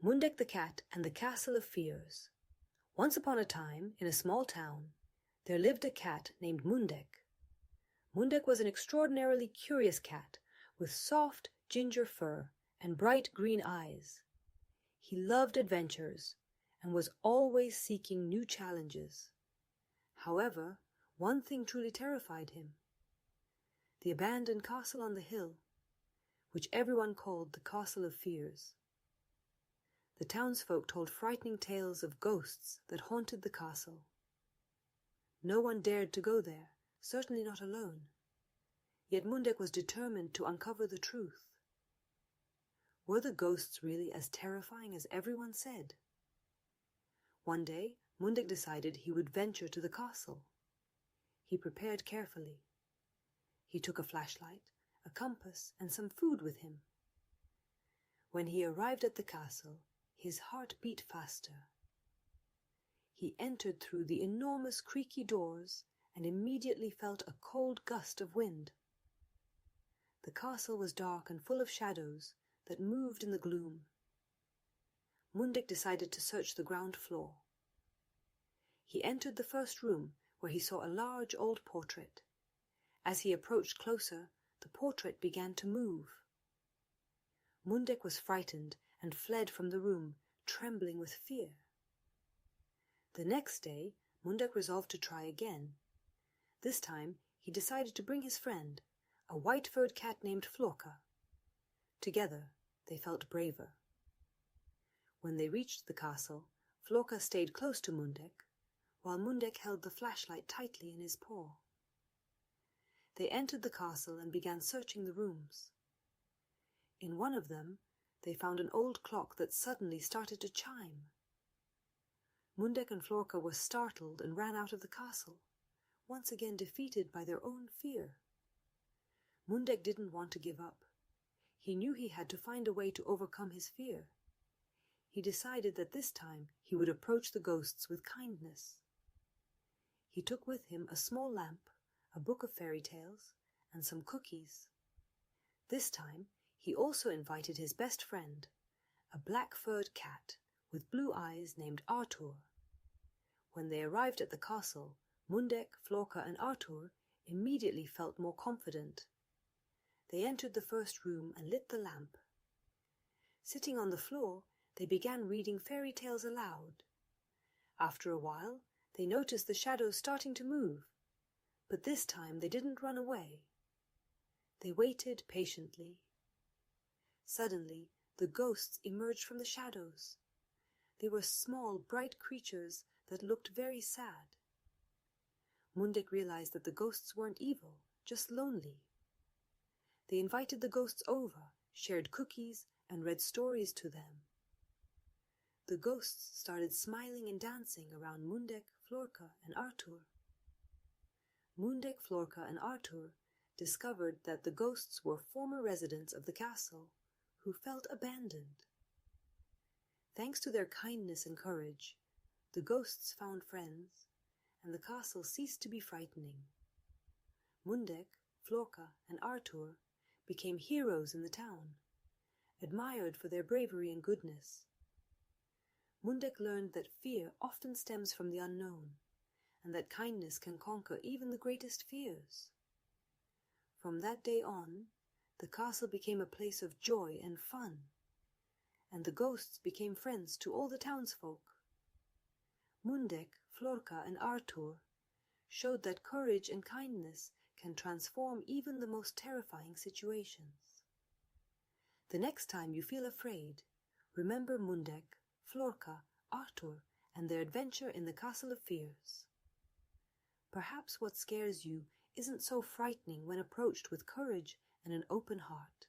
Mundek the Cat and the Castle of Fears. Once upon a time, in a small town, there lived a cat named Mundek. Mundek was an extraordinarily curious cat with soft ginger fur and bright green eyes. He loved adventures and was always seeking new challenges. However, one thing truly terrified him: the abandoned castle on the hill, which everyone called the Castle of Fears. The townsfolk told frightening tales of ghosts that haunted the castle. No one dared to go there, certainly not alone. Yet Mundek was determined to uncover the truth. Were the ghosts really as terrifying as everyone said? One day, Mundek decided he would venture to the castle. He prepared carefully. He took a flashlight, a compass, and some food with him. When he arrived at the castle, his heart beat faster. He entered through the enormous creaky doors and immediately felt a cold gust of wind. The castle was dark and full of shadows that moved in the gloom. Mundek decided to search the ground floor. He entered the first room, where he saw a large old portrait. As he approached closer, the portrait began to move. Mundek was frightened and fled from the room, trembling with fear. The next day, Mundek resolved to try again. This time, he decided to bring his friend, a white-furred cat named Florka. Together, they felt braver. When they reached the castle, Florka stayed close to Mundek, while Mundek held the flashlight tightly in his paw. They entered the castle and began searching the rooms. In one of them, they found an old clock that suddenly started to chime. Mundek and Florka were startled and ran out of the castle, once again defeated by their own fear. Mundek didn't want to give up. He knew he had to find a way to overcome his fear. He decided that this time he would approach the ghosts with kindness. He took with him a small lamp, a book of fairy tales, and some cookies. This time, he also invited his best friend, a black-furred cat with blue eyes named Arthur. When they arrived at the castle, Mundek, Florka, and Arthur immediately felt more confident. They entered the first room and lit the lamp. Sitting on the floor, they began reading fairy tales aloud. After a while, they noticed the shadows starting to move, but this time they didn't run away. They waited patiently. Suddenly, the ghosts emerged from the shadows. They were small, bright creatures that looked very sad. Mundek realized that the ghosts weren't evil, just lonely. They invited the ghosts over, shared cookies, and read stories to them. The ghosts started smiling and dancing around Mundek, Florka, and Arthur. Mundek, Florka, and Arthur discovered that the ghosts were former residents of the castle, who felt abandoned. Thanks to their kindness and courage, the ghosts found friends, and the castle ceased to be frightening. Mundek, Florka, and Arthur became heroes in the town, admired for their bravery and goodness. Mundek learned that fear often stems from the unknown, and that kindness can conquer even the greatest fears. From that day on, the castle became a place of joy and fun, and the ghosts became friends to all the townsfolk. Mundek, Florka, and Arthur showed that courage and kindness can transform even the most terrifying situations. The next time you feel afraid, remember Mundek, Florka, Arthur, and their adventure in the Castle of Fears. Perhaps what scares you isn't so frightening when approached with courage and an open heart.